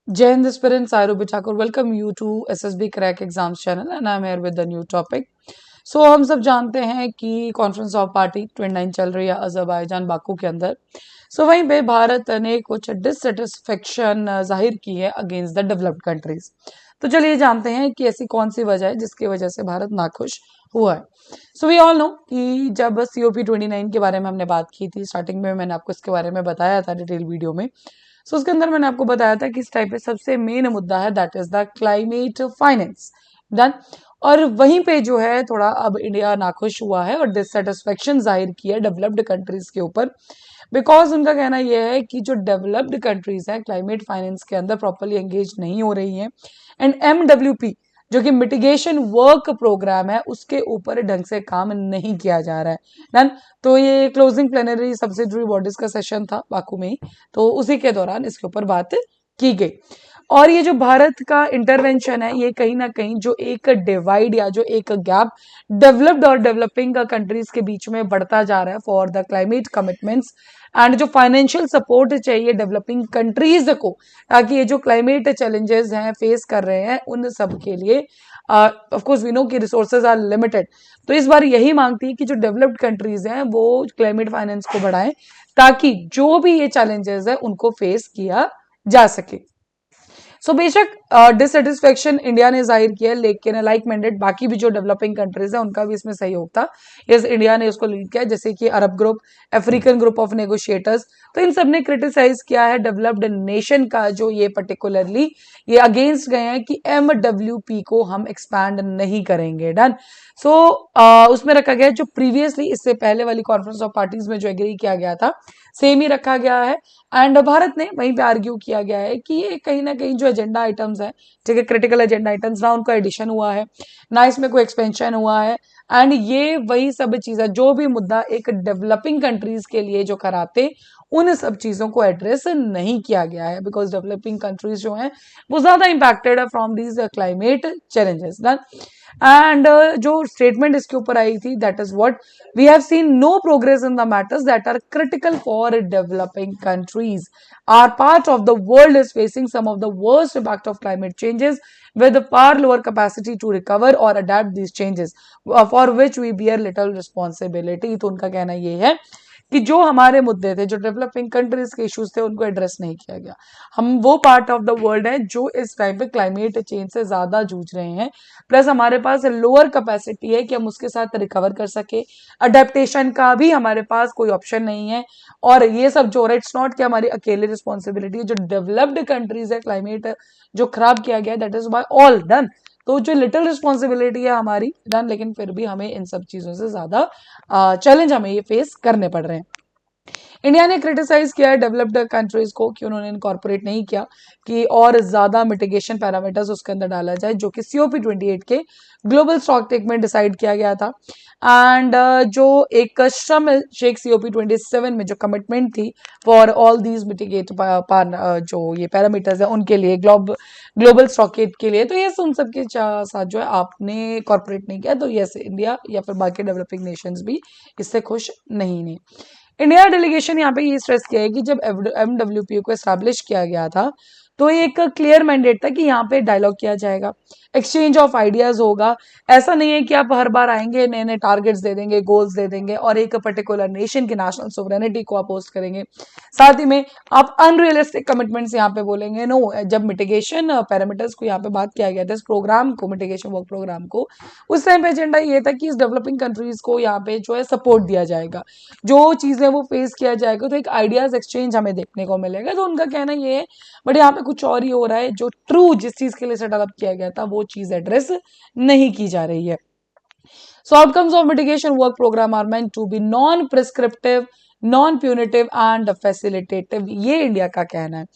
Jai Hind aspirants, I Ruby Thakur welcome you to SSB Crack Exams channel and I'm here with the new topic. So हम सब जानते हैं कि conference of party 29 चल रही है अज़रबैजान बाकू के अंदर. वहीं पे भारत ने कुछ डिससेटिस्फेक्शन जाहिर की है अगेंस्ट द डेवलप्ड कंट्रीज. तो चलिए जानते हैं कि ऐसी कौन सी वजह है जिसकी वजह से भारत नाखुश हुआ है. वी ऑल नो कि जब COP29 के बारे में हमने बात की थी स्टार्टिंग में, मैंने आपको इसके बारे में बताया था डिटेल वीडियो में. उसके अंदर मैंने आपको बताया था कि इस टाइप पे सबसे मेन मुद्दा है that is the climate finance. Done. और वहीं पे जो है थोड़ा अब इंडिया नाखुश हुआ है और डिससेटिस्फेक्शन जाहिर की है डेवलप्ड कंट्रीज के ऊपर, बिकॉज उनका कहना यह है कि जो डेवलप्ड कंट्रीज हैं क्लाइमेट फाइनेंस के अंदर प्रॉपरली एंगेज नहीं हो रही हैं एंड MWP जो कि मिटिगेशन वर्क प्रोग्राम है उसके ऊपर ढंग से काम नहीं किया जा रहा है. डन. तो ये क्लोजिंग प्लेनरी सब्सिडरी बॉडीज का सेशन था बाकू में ही, तो उसी के दौरान इसके ऊपर बात की गई. और ये जो भारत का इंटरवेंशन है ये कहीं ना कहीं जो एक डिवाइड या जो एक गैप डेवलप्ड और डेवलपिंग कंट्रीज के बीच में बढ़ता जा रहा है for the climate commitments and जो फाइनेंशियल सपोर्ट चाहिए डेवलपिंग कंट्रीज को ताकि ये जो क्लाइमेट चैलेंजेस हैं फेस कर रहे हैं उन सब के लिए ऑफ कोर्स वी नो कि रिसोर्सेज आर लिमिटेड. तो इस बार यही मांग थी कि जो डेवलप्ड कंट्रीज हैं वो क्लाइमेट फाइनेंस को बढ़ाएं ताकि जो भी ये चैलेंजेस है उनको फेस किया जा सके. बेशक डिससेटिस्फेक्शन इंडिया ने जाहिर किया है लेकिन लाइक माइंडेड बाकी भी जो डेवलपिंग कंट्रीज है उनका भी इसमें सहयोग था. यस, इंडिया ने उसको लीड किया जैसे कि अरब group, African group of negotiators, तो इन सब ने क्रिटिसाइज किया है डेवलप्ड नेशन का जो ये पर्टिकुलरली ये अगेंस्ट गए हैं कि MWP को हम एक्सपैंड नहीं करेंगे. डन. उसमें रखा गया जो प्रीवियसली इससे पहले वाली कॉन्फ्रेंस ऑफ पार्टीज में जो एग्री किया गया था सेम ही रखा गया है. एंड भारत ने वहीं पे आर्ग्यू किया गया है कि ये कहीं ना कहीं जो एजेंडा आइटम्स है, ठीक है, क्रिटिकल एजेंडा आइटम्स ना उनका एडिशन हुआ है ना इसमें कोई एक्सपेंशन हुआ है. एंड ये वही सब चीजें जो भी मुद्दा एक डेवलपिंग कंट्रीज के लिए जो कराते उन सब चीजों को एड्रेस नहीं किया गया है बिकॉज डेवलपिंग कंट्रीज जो हैं वो ज्यादा इंपैक्टेड है from these climate challenges. And जो स्टेटमेंट इसके ऊपर आई थी that is what we have seen no progress in the matters that are critical for developing countries. Our part of the world is facing some of the worst impact of climate changes with far lower capacity to recover or adapt these changes for which we bear little responsibility. तो उनका कहना ये है कि जो हमारे मुद्दे थे जो डेवलपिंग कंट्रीज के इश्यूज थे उनको एड्रेस नहीं किया गया. हम वो पार्ट ऑफ द वर्ल्ड है जो इस टाइम पे क्लाइमेट चेंज से ज्यादा जूझ रहे हैं, प्लस हमारे पास लोअर कैपेसिटी है कि हम उसके साथ रिकवर कर सके. अडेप्टेशन का भी हमारे पास कोई ऑप्शन नहीं है. और ये सब जो इट्स नॉट कि हमारी अकेले रिस्पॉन्सिबिलिटी है, जो डेवलप्ड कंट्रीज है क्लाइमेट जो खराब किया गया that is by all. Done. तो जो लिटिल रिस्पॉन्सिबिलिटी है हमारी डन, लेकिन फिर भी हमें इन सब चीजों से ज्यादा चैलेंज हमें ये फेस करने पड़ रहे हैं. इंडिया ने क्रिटिसाइज किया है डेवलप्ड कंट्रीज को कि उन्होंने इनकॉर्पोरेट नहीं किया कि और ज्यादा मिटिगेशन पैरामीटर्स उसके अंदर डाला जाए जो कि COP28 के ग्लोबल स्टॉकटेक में डिसाइड किया गया था. एंड जो एक श्रम शेख COP27 में जो कमिटमेंट थी फॉर ऑल दीज मिटिगेट जो ये पैरामीटर्स है उनके लिए ग्लोबल स्टॉकटेक के लिए, तो ये उन सबके साथ जो है आपने कॉर्पोरेट नहीं किया. तो यस, इंडिया या फिर बाकी डेवलपिंग नेशंस भी इससे खुश नहीं. इंडिया डेलीगेशन यहाँ पे ये स्ट्रेस किया है कि जब MWP को एस्टैब्लिश किया गया था तो एक क्लियर मैंडेट था कि यहाँ पे डायलॉग किया जाएगा, एक्सचेंज ऑफ आइडियाज होगा. ऐसा नहीं है कि आप हर बार आएंगे नए नए टारगेट्स दे देंगे, गोल्स दे देंगे और एक पर्टिकुलर नेशन की नेशनल सोवरेनिटी को अपोज करेंगे. साथ ही में आप अनरियलिस्टिक कमिटमेंट्स यहाँ पे बोलेंगे. नो, जब मिटिगेशन पैरामीटर्स को यहाँ पे बात किया गया था इस प्रोग्राम को, मिटिगेशन वर्क प्रोग्राम को, उस टाइम पे एजेंडा ये था कि इस डेवलपिंग कंट्रीज को यहाँ पे जो है सपोर्ट दिया जाएगा, जो चीजें वो फेस किया जाएगा तो एक आइडियाज एक्सचेंज हमें देखने को मिलेगा. तो उनका कहना ये है बट यहाँ पे कुछ और ही हो रहा है, जो ट्रू जिस चीज के लिए डेवलप किया गया था वो चीज एड्रेस नहीं की जा रही है. Outcomes of mitigation work program are meant to be non-prescriptive, non punitive and facilitative, ये इंडिया का कहना है.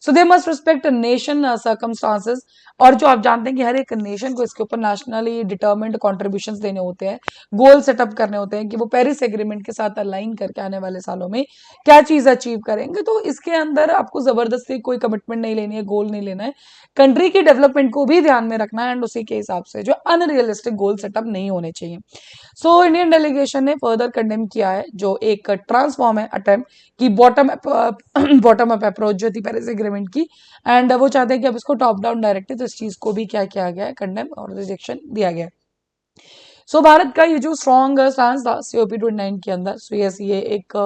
They must respect nation circumstances. और जो आप जानते हैं कि हर एक नेशन को इसके ऊपर नेशनली डिटर्मिन्ड कॉन्ट्रीब्यूशंस देने होते हैं, गोल सेटअप करने होते हैं कि वो पेरिस एग्रीमेंट के साथ अलाइन करके आने वाले सालों में क्या चीज अचीव करेंगे. तो इसके अंदर आपको जबरदस्ती कोई कमिटमेंट नहीं लेनी है, गोल नहीं लेना है, कंट्री की डेवलपमेंट को भी ध्यान में रखना है एंड उसी के हिसाब से जो अनरियलिस्टिक गोल सेटअप नहीं होने चाहिए. इंडियन डेलीगेशन ने फर्दर कंडेम किया है जो एक एडवांस फॉर्म है अटेम्प्ट की बॉटम अप अप्रोच जो थी पेरिस एग्रीमेंट की, एंड वो चाहते हैं कि अब इसको टॉप डाउन डायरेक्टिव, इस चीज को भी क्या किया गया है, कंडेम और रिजेक्शन दिया गया है। सो भारत का ये जो स्ट्रॉन्ग स्टांस था COP29 के अंदर, सो यस ये एक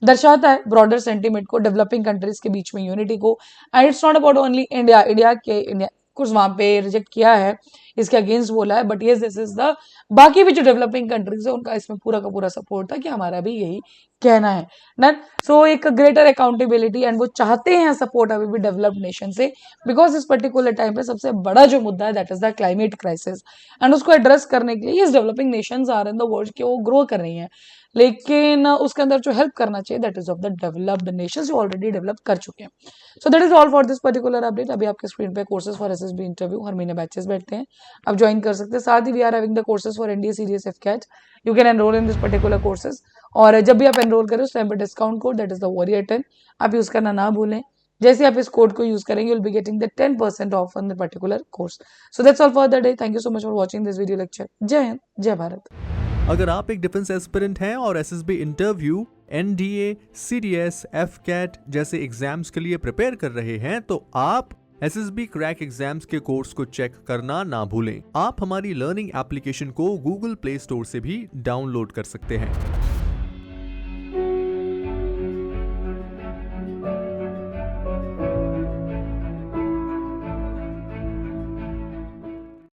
दर्शाता है ब्रॉडर सेंटीमेंट को, डेवलपिंग कंट्रीज के बीच में यूनिटी को, and it's not about only India कुछ वहां पे रिजेक्ट किया है, इसके अगेंस्ट बोला है, but yes this is the बाकी भी जो डेवलपिंग कंट्रीज है उनका इसमें पूरा का पूरा सपोर्ट था कि हमारा भी यही कहना है ना। सो एक ग्रेटर अकाउंटेबिलिटी, एंड वो चाहते हैं सपोर्ट अभी भी डेवलप्ड नेशन से, बिकॉज इस पर्टिकुलर टाइम पे सबसे बड़ा जो मुद्दा है that is the climate crisis, and उसको एड्रेस करने के लिए ये developing nations are in the world के वो ग्रो कर रही हैं, लेकिन उसके अंदर जो हेल्प करना चाहिए that is of the developed Nations जो ऑलरेडी डेवलप कर चुके हैं। So that is all for this particular update. अभी आपके स्क्रीन पे कोर्सेज फॉर SSB इंटरव्यू हर महीने बैचेस बैठते हैं, आप ज्वाइन कर सकते हैं। साथ ही we are having the courses for NDA CDS FCAT, you can enroll in this particular courses, और जब भी आप एनरोल करें उस टाइम पर discount code that is the warrior 10 आप यूज करना ना भूलें। जैसे आप इस कोड को यूज करेंगे, you'll be getting the 10% of on the particular course. So that's all for the day. Thank you so much for watching this video lecture. जय हिंद, जय भारत। अगर आप एक डिफेंस एस्पिरेंट हैं और SSB interview, NDA, CDS, FCAT जैसे exams के लिए प्रिपेयर कर रहे हैं तो आप SSB क्रैक एग्जाम्स के कोर्स को चेक करना ना भूलें। आप हमारी लर्निंग एप्लीकेशन को Google Play स्टोर से भी डाउनलोड कर सकते हैं।